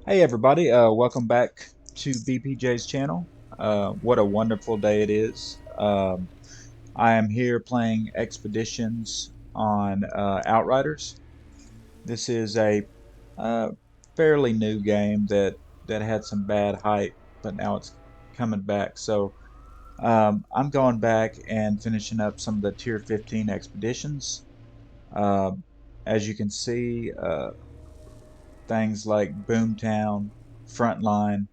Hey everybody, welcome back to BPJ's channel. What a wonderful day it is. I am here playing Expeditions on Outriders. This is a uh, fairly new game that had some bad hype, but now it's coming back. So I'm going back and finishing up some of the Tier 15 expeditions. Uh, as you can see, things like Boomtown, Frontline,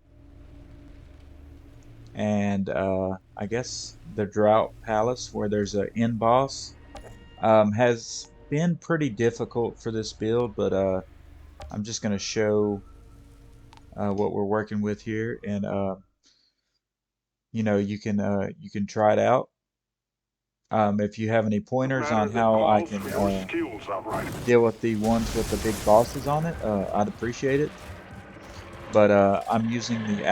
and I guess the Drought Palace, where there's an end boss, has been pretty difficult for this build, but I'm just going to show what we're working with here, and you can try it out. If you have any The pointers on manner that how I calls can for your skills, Outrider. deal with the ones with the big bosses on it, I'd appreciate it. But I'm using the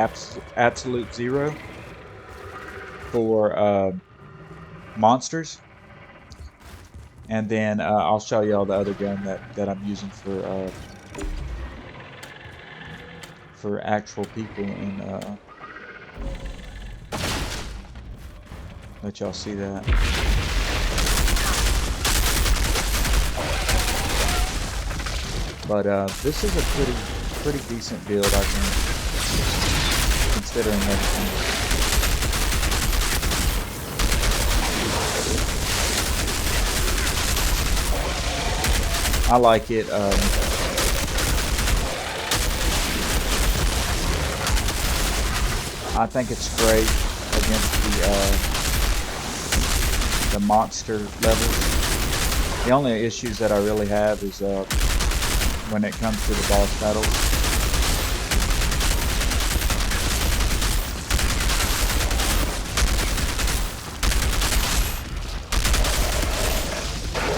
absolute zero for monsters. And then I'll show you all the other gun that I'm using for actual people and let y'all see that. But this is a pretty decent build, I think, considering everything. I like it. I think it's great against the monster levels. The only issues that I really have is when it comes to the boss battles.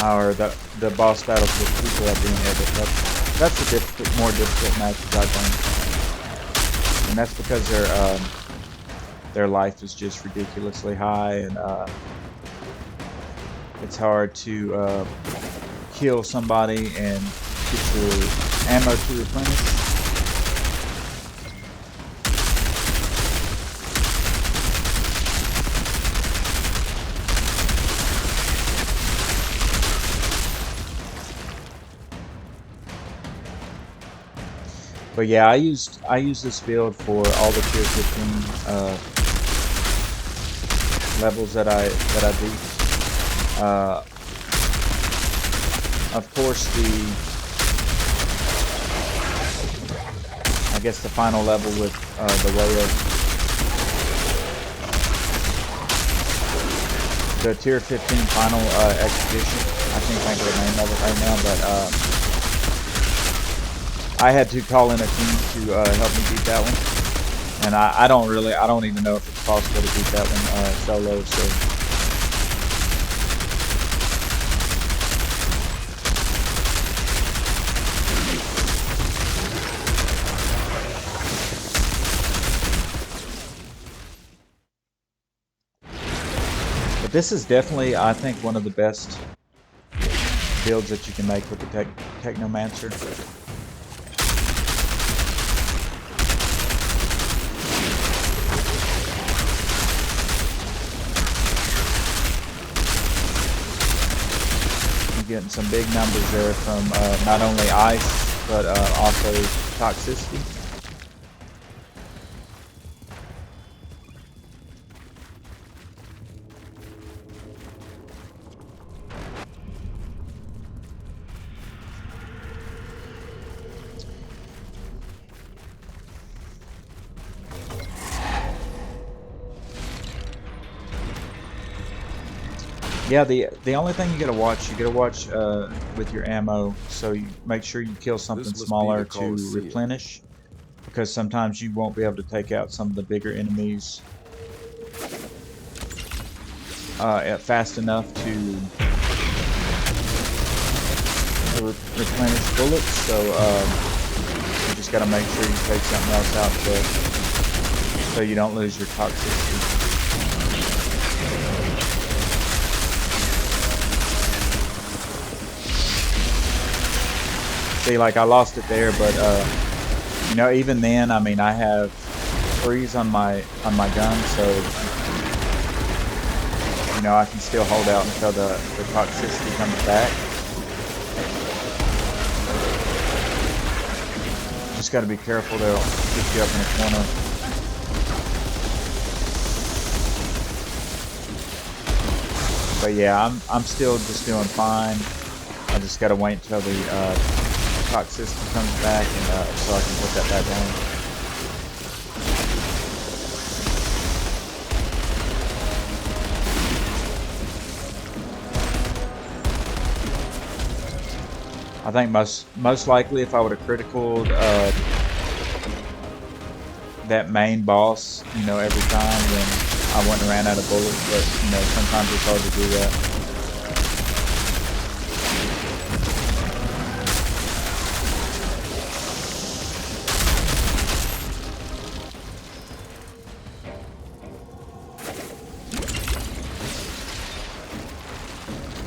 Or the boss battles with people at the end of it. That's the more difficult matches, I think, and that's because their life is just ridiculously high, and it's hard to kill somebody and get your ammo to replenish. But yeah, I used this build for all the tier 15 levels that I beat. Of course, I guess the final level with the Robe, the tier 15 final expedition. I can't think of the name of it right now, but I had to call in a team to help me beat that one, and I don't even know if it's possible to beat that one solo. So but this is definitely, I think, one of the best builds that you can make with the Technomancer. Getting some big numbers there from not only ice but also toxicity. Yeah, the only thing you gotta watch with your ammo, so you make sure you kill something smaller to replenish, because sometimes you won't be able to take out some of the bigger enemies fast enough to replenish bullets. So you just gotta make sure you take something else out so you don't lose your toxicity. See, like I lost it there, but You know, even then, I mean, I have freeze on my gun, so you know I can still hold out until the toxicity comes back. Just got to be careful; they'll get you up in a corner. But yeah, I'm still just doing fine. I just got to wait until the toxicity comes back, and so I can put that back on. I think most likely, if I would have criticaled that main boss, you know, every time, then I wouldn't have ran out of bullets. But you know, sometimes it's hard to do that.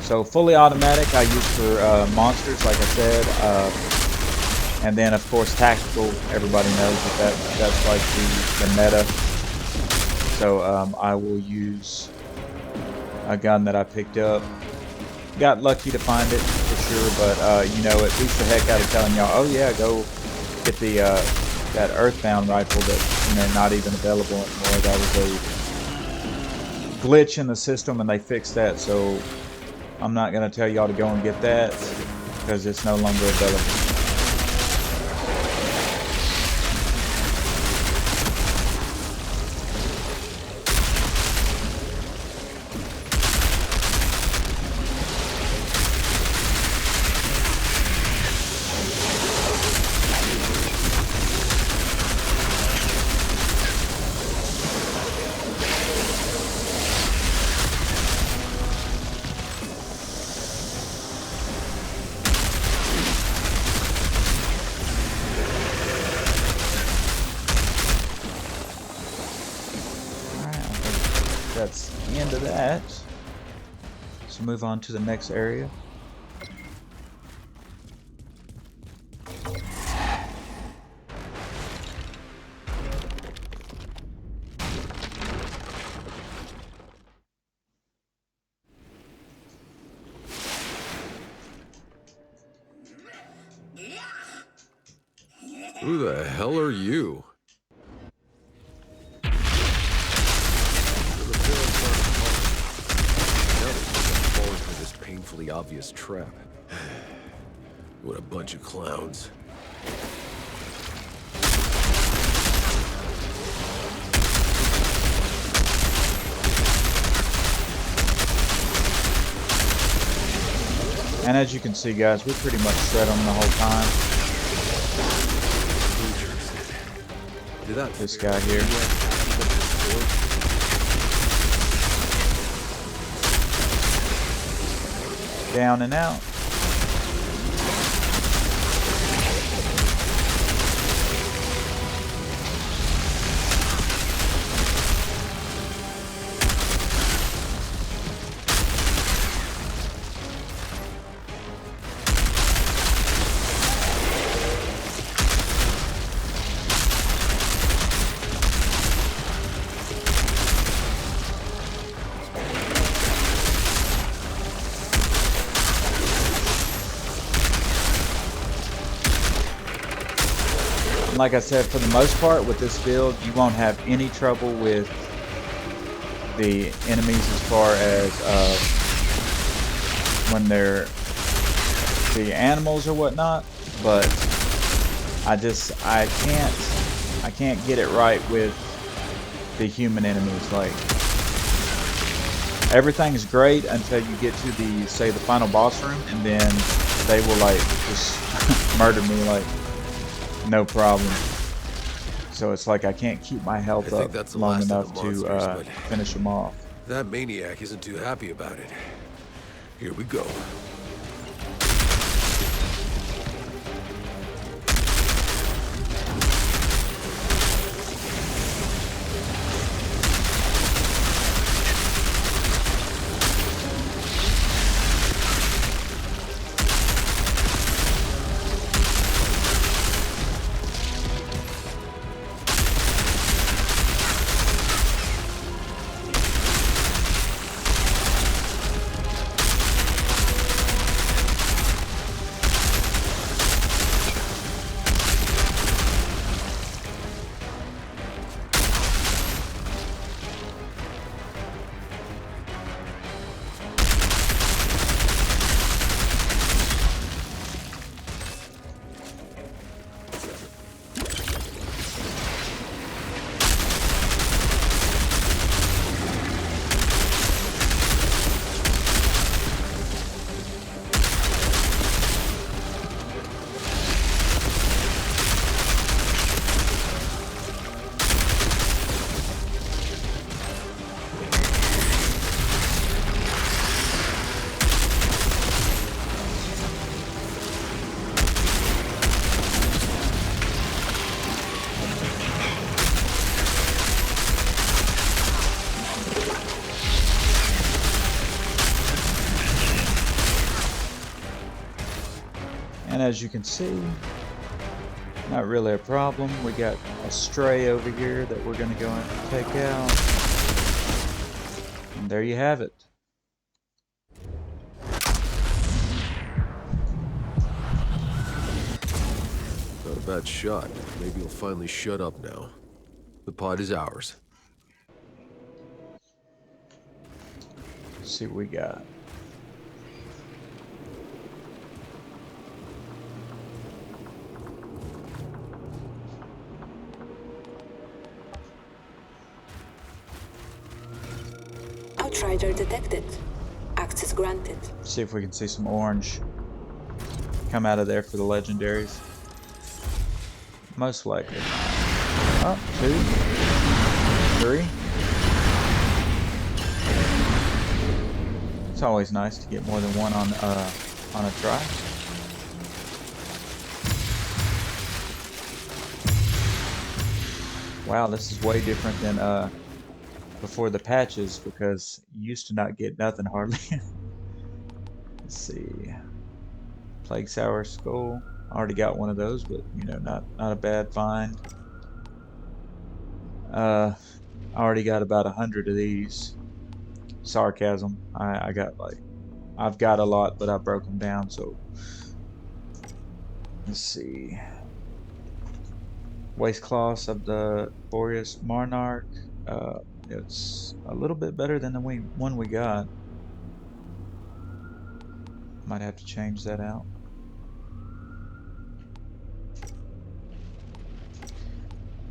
So fully automatic I use for monsters, like I said, and then of course tactical. Everybody knows that's like the meta. So I will use a gun that I picked up. Got lucky to find it for sure, but you know, it beats the heck out of telling y'all, oh yeah, go get the that Earthbound rifle that's, you know, not even available anymore. That was a glitch in the system, and they fixed that. So I'm not going to tell y'all to go and get that because it's no longer available. That's the end of that. So move on to the next area. Who the hell are you? Painfully obvious trap. What a bunch of clowns. And as you can see, guys, we pretty much shred them the whole time. This guy here. Down and out. Like I said, for the most part with this build, you won't have any trouble with the enemies as far as when they're the animals or whatnot. But I can't get it right with the human enemies. Like, everything's great until you get to the, say, the final boss room, and then they will like just murder me like no problem. So it's like I can't keep my health up long enough to finish them off. That maniac isn't too happy about it. Here we go. as you can see, not really a problem. We got a stray over here that we're going to go and take out. And there you have it. Not a bad shot. Maybe you'll finally shut up now. The pod is ours. Let's see what we got. Outrider detected. Access granted. See if we can see some orange come out of there for the legendaries. Most likely. Oh, 2, 3. It's always nice to get more than one on a try. Wow, this is way different than before the patches, because you used to not get nothing hardly. Let's see. Plague Sour Skull. I already got one of those, but you know, not a bad find. I already got about 100 of these. Sarcasm. I got like, I've got a lot, but I broke them down. So let's see. Waist cloths of the Borealis Monarch. It's a little bit better than the one we got. Might have to change that out.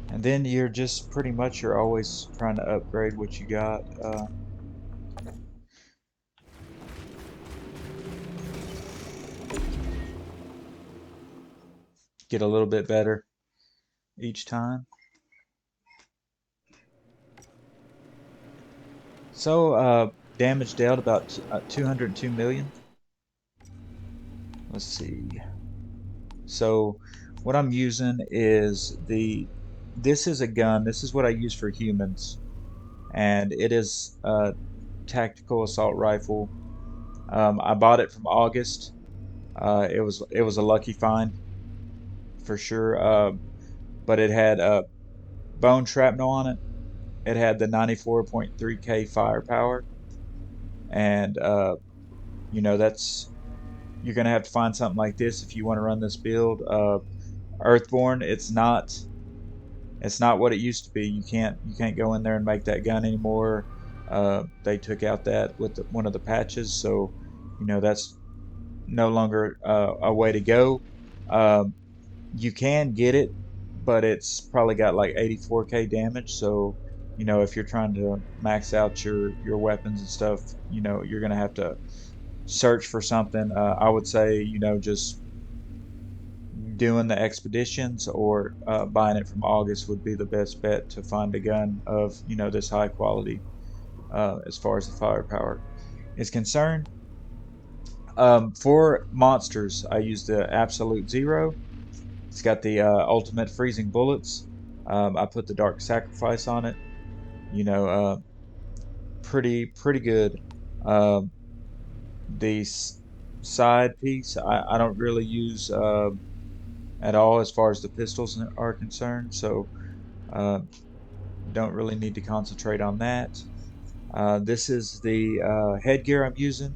And then you're just pretty much, you're always trying to upgrade what you got. Get a little bit better each time. So damage dealt about 202 million. Let's see. So what I'm using is this is a gun. This is what I use for humans, and it is a tactical assault rifle. I bought it from August. It was a lucky find for sure. But it had bone shrapnel on it. It had the 94.3K firepower, and you know, you're gonna have to find something like this if you want to run this build. Earthborn, it's not what it used to be. You can't go in there and make that gun anymore. They took out that with one of the patches, so you know that's no longer a way to go. You can get it, but it's probably got like 84K damage. So you know, if you're trying to max out your weapons and stuff, you know, you're gonna have to search for something. I would say, you know, just doing the expeditions or buying it from August would be the best bet to find a gun of, you know, this high quality as far as the firepower is concerned. For monsters, I use the Absolute Zero. It's got the ultimate freezing bullets. I put the Dark Sacrifice on it. You know, pretty good. The side piece I don't really use at all as far as the pistols are concerned, so don't really need to concentrate on that. This is the headgear I'm using.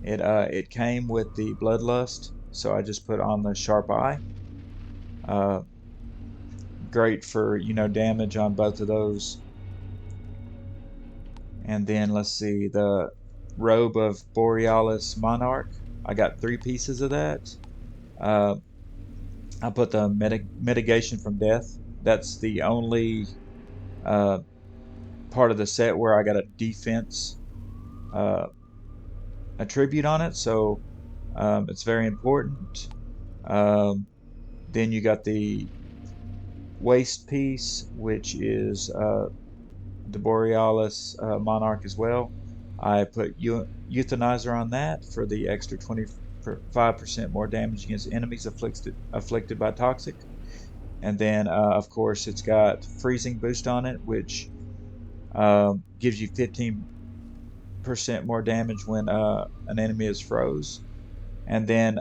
It came with the Bloodlust, so I just put on the Sharp Eye. Great for, you know, damage on both of those. And then let's see, the Robe of Borealis Monarch. I got 3 pieces of that. I put the mitigation from death. That's the only part of the set where I got a defense attribute on it, so it's very important. Then you got the waist piece, which is the Borealis Monarch as well. I put Euthanizer on that for the extra 25% more damage against enemies afflicted by toxic. And then, of course, it's got freezing boost on it, which gives you 15% more damage when an enemy is froze. And then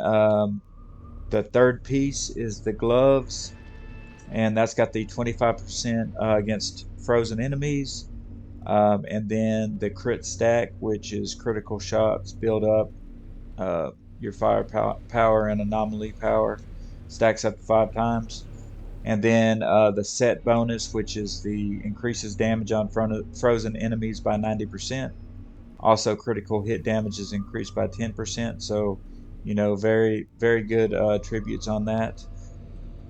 The third piece is the gloves, and that's got the 25% against frozen enemies. And then the crit stack, which is critical shots build up your power and anomaly power, stacks up to 5 times. And then the set bonus, which is the increases damage on frozen enemies by 90%. Also, critical hit damage is increased by 10%. So, very, very good attributes on that.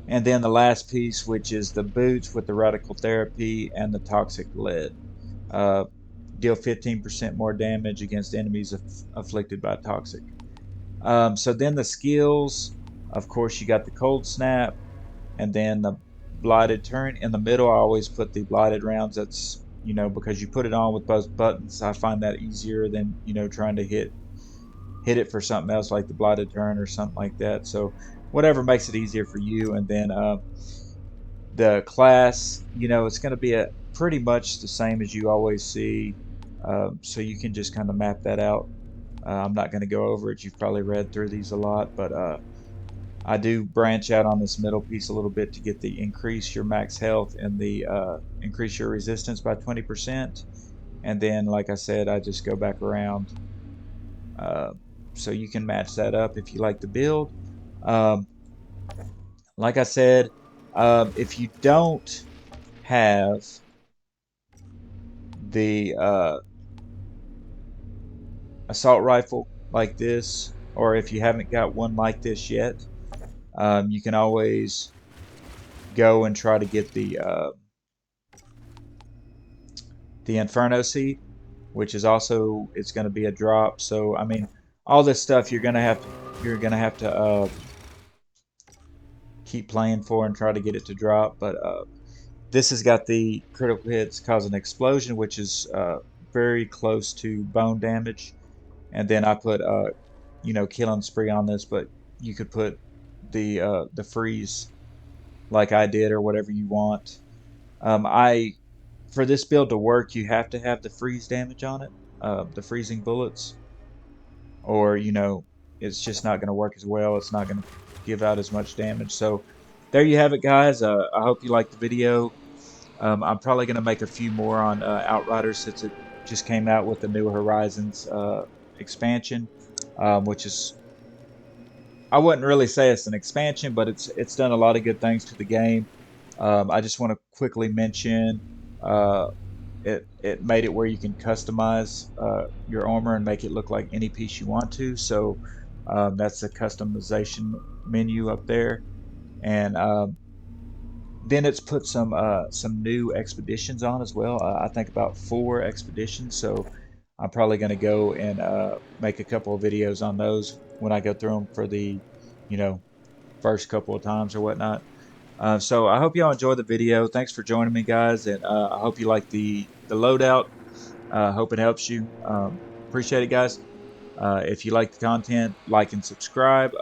And then the last piece, which is the boots with the radical therapy and the toxic lead. Uh, Deal 15% more damage against enemies afflicted by toxic. So then the skills, of course, you got the cold snap, and then the blighted turn. In the middle, I always put the blighted rounds. That's, because you put it on with both buttons. I find that easier than, trying to hit it for something else like the blighted turn or something like that. So whatever makes it easier for you. And then the class, it's going to be pretty much the same as you always see. So you can just kind of map that out. I'm not going to go over it. You've probably read through these a lot, but I do branch out on this middle piece a little bit to get the increase your max health and the increase your resistance by 20%. And then, like I said, I just go back around. So you can match that up if you like the build. Like I said, if you don't have the assault rifle like this, or if you haven't got one like this yet, you can always go and try to get the Inferno seed, which is also, it's going to be a drop. So I mean, all this stuff you're gonna have to keep playing for and try to get it to drop. But this has got the critical hits cause an explosion, which is very close to bone damage. And then I put killing spree on this, but you could put the freeze like I did or whatever you want. I For this build to work, you have to have the freeze damage on it, the freezing bullets, or it's just not going to work as well. It's not going to give out as much damage. So there you have it, guys. I hope you liked the video. I'm probably going to make a few more on Outriders since it just came out with the New Horizons expansion, which is, I wouldn't really say it's an expansion, but it's done a lot of good things to the game. I just want to quickly mention it made it where you can customize your armor and make it look like any piece you want to. So that's the customization menu up there, and then it's put some new expeditions on as well. I think about 4 expeditions. So I'm probably going to go and make a couple of videos on those when I go through them for the first couple of times or whatnot. So I hope y'all enjoyed the video. Thanks for joining me, guys, and I hope you like the loadout. Hope it helps you. Appreciate it, guys. If you like the content, like and subscribe.